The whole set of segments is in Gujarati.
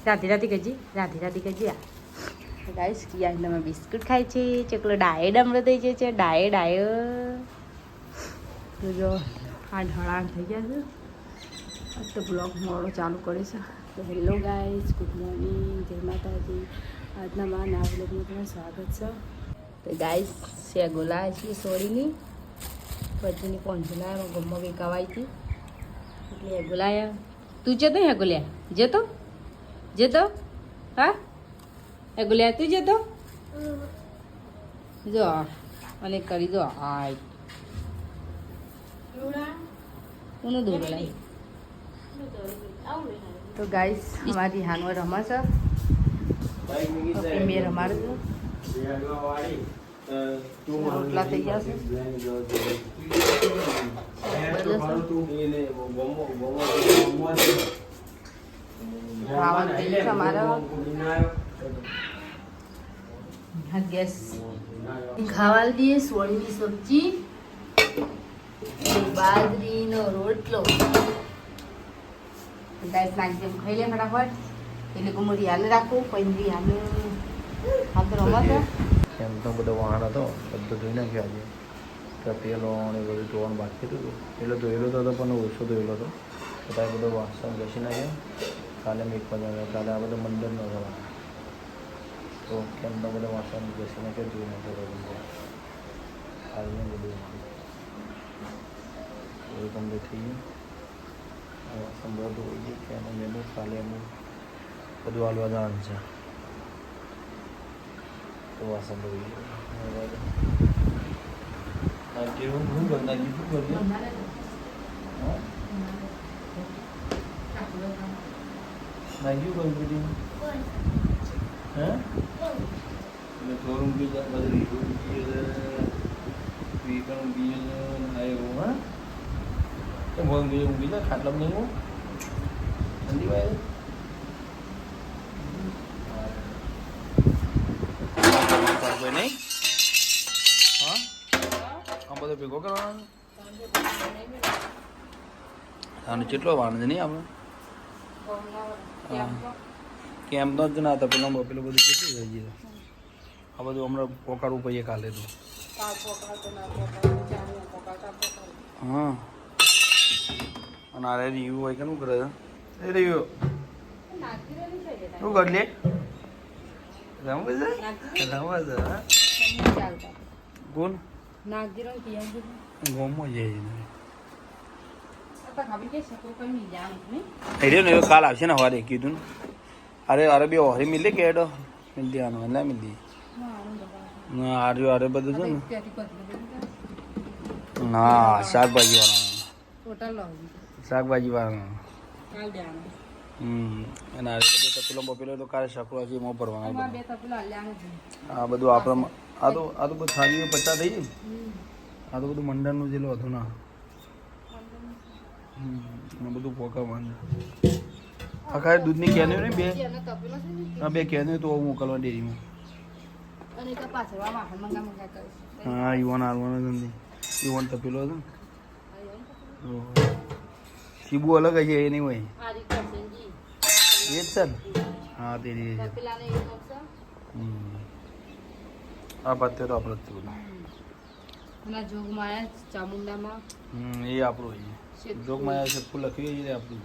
રાધી રાધી કહેજી રાધી રાધી કહેજી આ ગાઈસ કિયા તમે બિસ્કુટ ખાય છે ચકલો ડાયે ડમરો થઈ જાય છે ડાયે ડાયો જો 8:30 થઈ ગયા છે તો બ્લોગ મોડો ચાલુ કરે છે તો હેલો ગાઈસ ગુડ મોર્નિંગ જય માતાજી આજના મારા નવા બ્લોગમાં તમારું સ્વાગત છે તો ગાઈસ છે ગોલા છે સોરીની બચ્ચીની પહોંચલાયા ગમમાં વેકાવાઈ હતી એટલે ગોલાયા તું જતો હે ગોલ્યા જતો હા એ ગોલ્યા તું જતો જો અને કરી દો હાય કોનું દૂર લાવી તો ગાઈસ અમારી હાનવા રમા છે મેં રમાડું છું રોટલા થઈ ગયા છે ખાવાનું થઈ ગયું છે અમારા ગેસ ખાવા દઈએ સોળીની સબ્જી બાજરીનો રોટલો ગાઈસ નાખી દે ખાઈ લે ફટાફટ એટલે કે મોરી હાલે રાખું પંજી હાલે આ તો રમત એમ તો બધો વાહન હતો બધું ધોઈ નાખ્યો આજે તપેલો ને બધું ધોવાનું બાકી હતું એટલે ધોયેલો હતો પણ ઓછો ધોયેલો હતો અત્યારે બધો વાસણ ઘસી નાખ્યો કાલે મેં કાલે આ બધો મંદિરનો જવાનો તો કેમ તો બધો વાસણ ઘસી નાખ્યો ધોઈ નાખ્યો બધું કાલે બધું એવું કમ્પ્લીટ થઈ ગયું વાસણ બધું ધોઈ ગયું કે એનું મેનુ કાલે એનું બધું હાલવા જવાનું છે તો વાસણ ધોઈ ગયું કેવું શું કરતા શું કર્યું નાખ્યું કમ્પ્યુટિંગ હે એટલે થોડું બીજા બધું વીકણ બીજું આવ્યું હા તો બહુ બીજું બીજા ખાટલા નહીં હું ઠંડી વાય નહીં હા આમ બધો ભેગો કરવાનો આનો કેટલો વાંધો નહીં આપણે કેમ તો જ ના હતા પેલું બધું કેટલું થઈ ગયું આ બધું હમણાં પોકાડવું પડીએ કાલે તો હા અને આ રીવ્યુ હોય કે શું કરે એ રીવ્યુ શું કરી લે રમવા છે કોણ ગોમમાં જાય ને કાલ આવશે ને હવારે કીધું અરે અરે બે હરી મિલે કે એડો મિલ દેવાનો ના મિલ દે ના આરે અરે બધું છે ને ના શાકભાજી વાળા અને આરે બધું તપેલો બપેલો તો કાલે શકવા છે એમાં ભરવાના આ બધું આપણે આ તો બધું થાળી 50 થઈ ગઈ આ તો બધું મંડળનું જેટલું હતું ના બધું પોકાવાનું આ ખાલી દૂધની કેન ને બે હા બે કેન તો મોકલવા ડેરીમાં હા યુવાન હાલવાનો નથી યુવાન તપેલો હતો સીબુ અલગ હશે એ નહીં હોય એ જ છે ને હા તે આ પાતે તો આપણે જ એ આપણું જોગમાં છે ફૂલ લખ્યું છે આપણું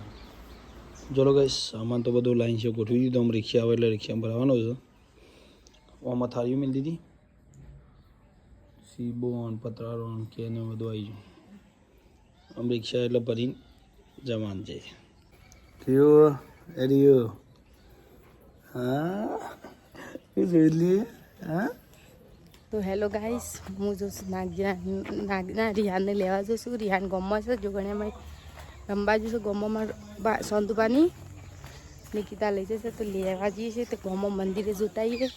ચલો ગાઈસ સામાન તો બધું લાઈન છે ગોઠવી દીધું આમ રિક્ષા આવે એટલે રિક્ષામાં ભરવાનો છે આમાં થાળીઓ મિલી દીધી સીબોન પતરારોન કે ને બધું આવી ગયું આમ રિક્ષા એટલે ભરીને જવાનું છે કયો એરિયો હા જોઈ લઈએ હા તો હેલો ગાઈસ હું જો નાગના રિહાનને લેવા જઈશું રિહાન ગમમાં છે જો ગણ્યામાં રમવા જઈશું ગમમાં સંતુપાની નિકિતા લઈ જશે તો લેવા જઈએ છીએ તો ગમમાં મંદિરે જોતા આવીએ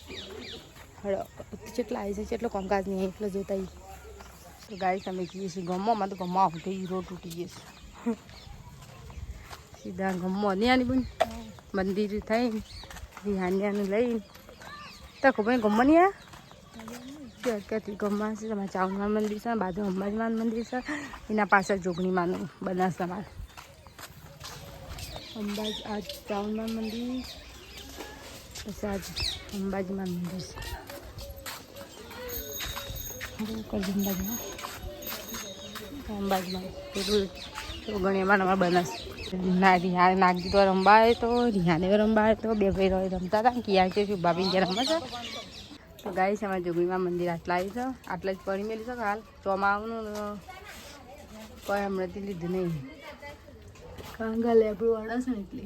જેટલા આવી છે એટલો કામકાજ નહીં એટલે જોતા આવીએ તો ગાઈસ અમે જઈએ છીએ ગમમાં તો ગમમાં આવતી રોડ તૂટી ગઈ છે સીધા ગમમાં નહીં આની બન મંદિર થઈ રિહાન્યાને લઈને તો ખબર ગમમાં નહીં આવ્યા ક્યાંથી ગમમાં છે તમારે ચાવમાં મંદિર છે બાજુ અંબાજીમાં મંદિર છે એના પાછળ જોગણીમાંનું બનાસમાં અંબાજી આજ ચાઉનમાં મંદિર, પછી આજ અંબાજીમાં મંદિર છે. અંબાજીમાં પેલું ગણિયામાં અમારે બનાસ રિહાને નાગી તો રમવા તો રિહાને રમવા તો બે ભાઈ રમતા હતા કિયા છે શું ભાભી જે રમે છે. તો ગાઈસ અમારા જોગણીમાં મંદિર આટલા આવી છે, આટલા જ પડી મેલી છે. હાલ ચોમાવાનું કોઈ હમણાંથી લીધું નહીં, કાંગા લેબડું અડે છે ને એટલે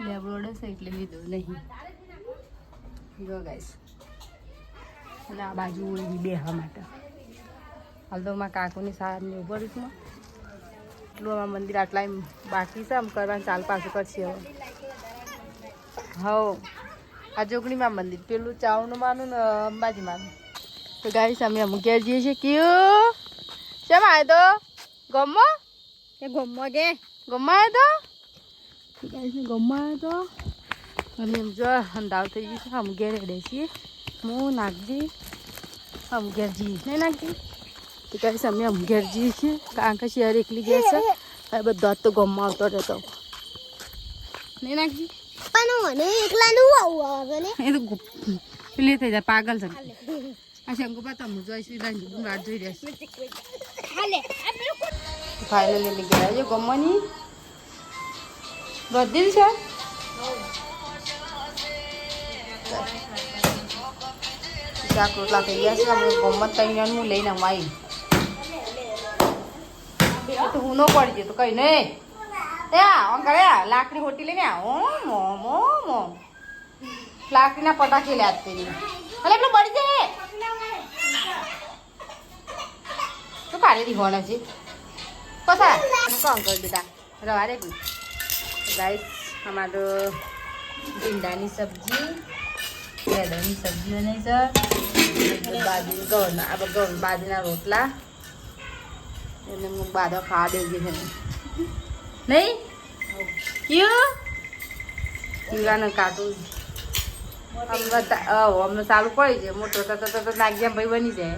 લેબડું અડે છે એટલે લીધું નહીં. જો ગાઈસ અને આ બાજુ એવી બેહવા માટે હાલ તો મારા કાકુની સારની ઉપર છું. એટલું અમારા મંદિર આટલા બાકી છે, આમ કરવાનું ચાલ પાછું કરશે હવે. હા આ જોગણીમાં મંદિર, પેલું ચાવનું માનું ને અંબાજી માનું. તો ગાઈસ અમે અમુક ઘેર જઈએ છીએ. કયું શેમ આવ્યો તો ગમો કે ગમો કે ગમમાં આવ્યો તો ગાઈસ ગમમાં આવ્યો તો અમે એમ જો અંધાવ થઈ ગયું છે. અમુક ઘેર હેડે છીએ, હું નાખજી અમુક ઘેર જઈએ નહીં નાખજી. તો ગાઈસ અમે અમુક ઘેર જઈએ છીએ, કારણ કે શહેર એકલી ઘેર છે, બધા તો ગમમાં આવતો રહેતો નહીં નાખજી. એ તો પેલી થઈ જાય પાગલ છે. આ શંકુપા તમે જોઈશું રંજુ વાત જોઈ રહેશે. ફાઇનલી લઈ ગયા છે ગમવાની બધી છે. શાક રોટલા થઈ ગયા છે. અમે ગમત તૈયાર હું લઈને આવી તો હું ન પડી જતો કઈ નહીં. આમ કરે લાકડી હોટી લઈને લાકડીના પટાકી લે તેની એટલે પેલું બળી જાય તો કાઢી દીધો છે પસા કોણ કર બેટા રવા રે ગાઈસ. અમારો ભીંડાની સબ્જી, કેળાની સબ્જી બનાવી છે, બાજરી ગૌણ બાજરીના રોટલા એને બાદો ખાવા દેજે છે નહીં કયું પીવાનું કાઢું અમને ચાલુ પડી જાય મોટો તો નાગિયા ભાઈ બની જાય.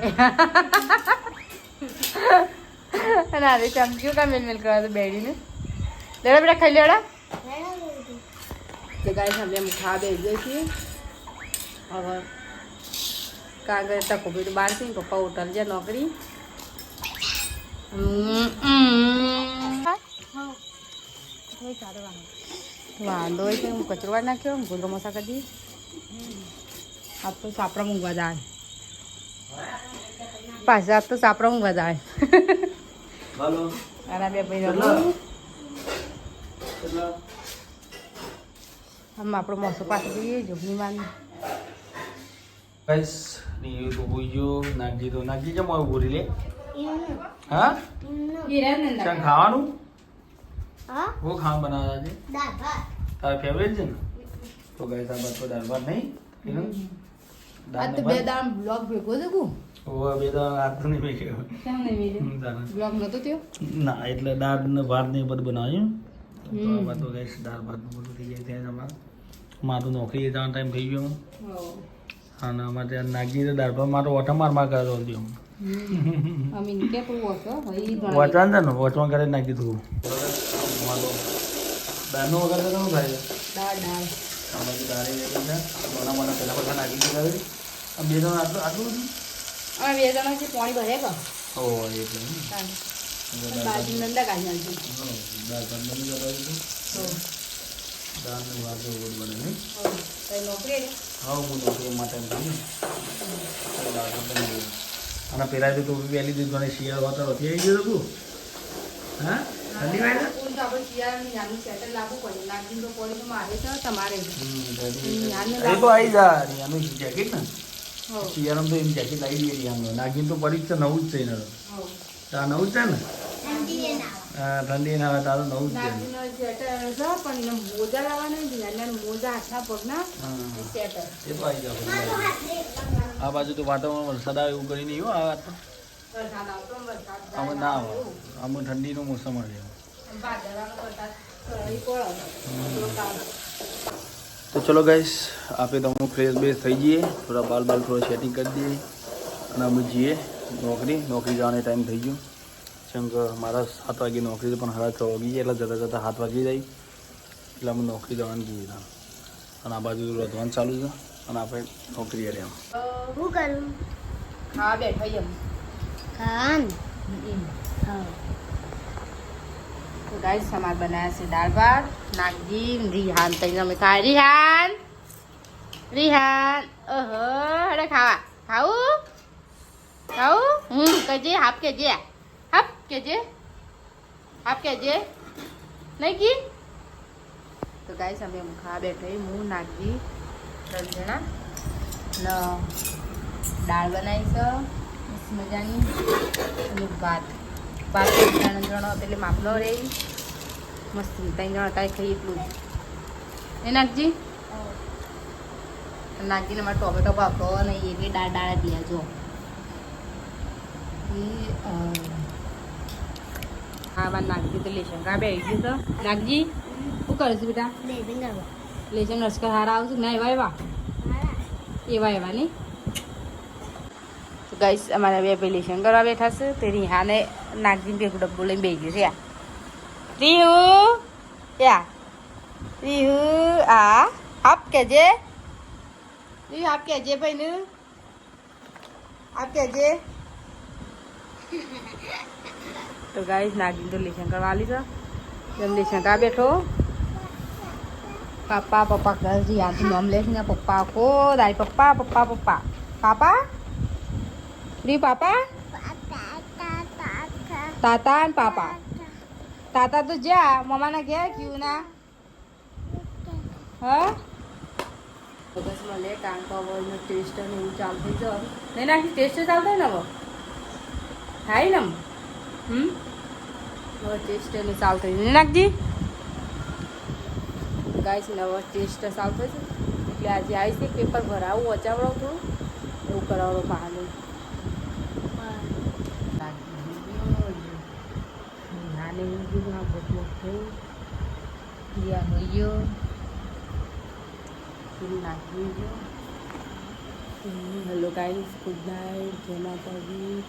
અને અરે ચમચ્યું કા મેલ કરવા તો બેડીને લેડા બેટા ખાઈ લેડા. તો ગાઈસ અમે એમ ખાવા બે જઈએ છીએ. હવે કાગળ ટકો પેલું બહાર છે ને પપ્પા હોટલ જાય નોકરી. વાંધો હોય છે હું કચરો વાર નાખ્યો ગોદરો મસા કરી દઈએ. આપ તો સાપડા મૂંગવા જાય પાછા આપ તો સાપડા મૂંગવા જાય. આના બે ભાઈ રમવું આમ આપણો મોસો પાછો જઈએ જોગની માની. ગાઈસ ની તો બોઈજો નાગજી તો નાગજી જમ આવું બોલી લે. હા ચાલ ખાવાનું वो खाना बनाया છે દાળ ભાત તારા ફેવરેટ છે ને. તો ગાઈસ આ બાત તો દાળ ભાત નહીં આ તો બે દાળ બ્લોગ ભેગો છે કુ ઓ બે દાળ આ તો નહીં ભેગો કેમ નહીં મેલે બ્લોગ નતો થયો ના એટલે દાળ ને ભાત ને બધું બનાવ્યું. તો આ બાત તો ગાઈસ દાળ ભાત બધું થઈ જાય ત્યાં અમાર મારું નોકરી જવાનો ટાઈમ થઈ ગયો. અને અમારે ત્યાં નાગી દાળ ભાત મારો ઓટમાર માં કર્યો હતો. અમીન કે તું વોચો ભાઈ વચવાન છે ને વચવાન કરી નાખી દીધું. દાળનો વગર તો કેવું થાય દાળ આમાં દાળ મોના મોના પહેલાં બધા નાખી દીધા બે જણા આટલું આટલું બધું અમે બે જણા છે પાણી ભરે કા ઓ એટલે બાજુ નંદા કાઢી નાખજો દાળ ભાત બની જવા દીધું. દાળનું ભાત બધું બને નહીં નોકરી હા હું નોકરી માટે દાળ ભાત બની ગયું. અને પેલા તો વહેલી દીધું અને શિયાળો હતો થઈ ગયો તું હા ઠંડી વાય તો આવી જા રિયાનું જેકેટ ને શિયાળામાં તો એમ જેકેટ આવી દઈએ રિયાનું નાગીન તો પડી જ છે નવું જ છે એને તાર નવું જ છે ને હા ઠંડી ના આવે તારું નવું જ છે મોજા લાવવાના મોજા હાથના પગના એ તો આવી જાવ. આ બાજુ તો વાતાવરણ વરસાદ આવે એવું કરી નહીં હો. આ તો અમે ના આવે અમે ઠંડીનો મોસમ આવે. તો ચલો ગાઈસ આપણે તો હું ફ્રેશ બેસ થઈ જઈએ, થોડા બાલ થોડા સેટિંગ કરી દઈએ અને અમે જઈએ નોકરી જવાનો ટાઈમ થઈ ગયો. જેમ કે મારા 7 વાગે નોકરી છે પણ 6:30 વાગી જાય એટલે જતાં જતાં 7 વાગી જાય એટલે અમે નોકરી જવાનું જઈએ હતા અને આ બાજુ રોધવાનું ચાલુ છે અને આપણે નોકરી રહ્યા શું કરું ખાવા બેઠા એમ ખાન તો ગાઈસ અમાર બનાવ્યા છે દાળ ભાત નાગજી રિહાન તઈને અમે ખાય રિહાન ઓહો અરે ખાવા ખાવું કહેજે હાફ કેજે નહીં કી તો ગાઈસ અમે ખાવા બેઠા હું નાગજી 3 જણા ને દાળ બનાવી છે મસ્ત મજાની અને ભાત 3 જણા એટલે માપનો રહે મસ્ત 3 જણા તારે ખાઈ એટલું જ એ નાગજી નાગજીને મારે ટોમેટો ભાવતો નહીં એટલે દાળ દિયા જો હા મારે નાગજી તો લેશન કા બે આવી ગયું તો નાગજી શું કરે છે બેટા લેશન રસકા હારા આવશે ના એવા નહીં તો ગાઈસ અમારા બે ભાઈ લેશન કરવા બેઠા છે તે રિહાને નાગજીને ભેગું ડબ્બો લઈને બેસી ગયું છે રીહુ આ આપ કેજે આપ કેજે ભાઈ ને આપ કેજે તો ગાઈસ નાગજીને તો લેશન કરવા આલી છે જેમ લેશન કરવા બેઠો પપ્પા ઘર રિહાનથી નામ લે છે ને પપ્પા કો દાઈ પપ્પા રી પાપા તાતા ને પાપા તાતા તો જા મમ્માના ગયા ક્યું ના હા બસ મળે ટાંકા વળનો ટેસ્ટ અને એવું ચાલતું છે નહીં નાખી ટેસ્ટ ચાલતો ને હવે હાઈ ને હવે ટેસ્ટ એને ચાલતો નહીં નાખજી ગાઈસ ને હવે ટેસ્ટ ચાલતો છે એટલે આજે આવીશ ને પેપર ભરાવું વચાવડો થોડું એવું કરાવડો બહાને હેલો ગાઈસ ગુડ નાઇટ જય માતાજી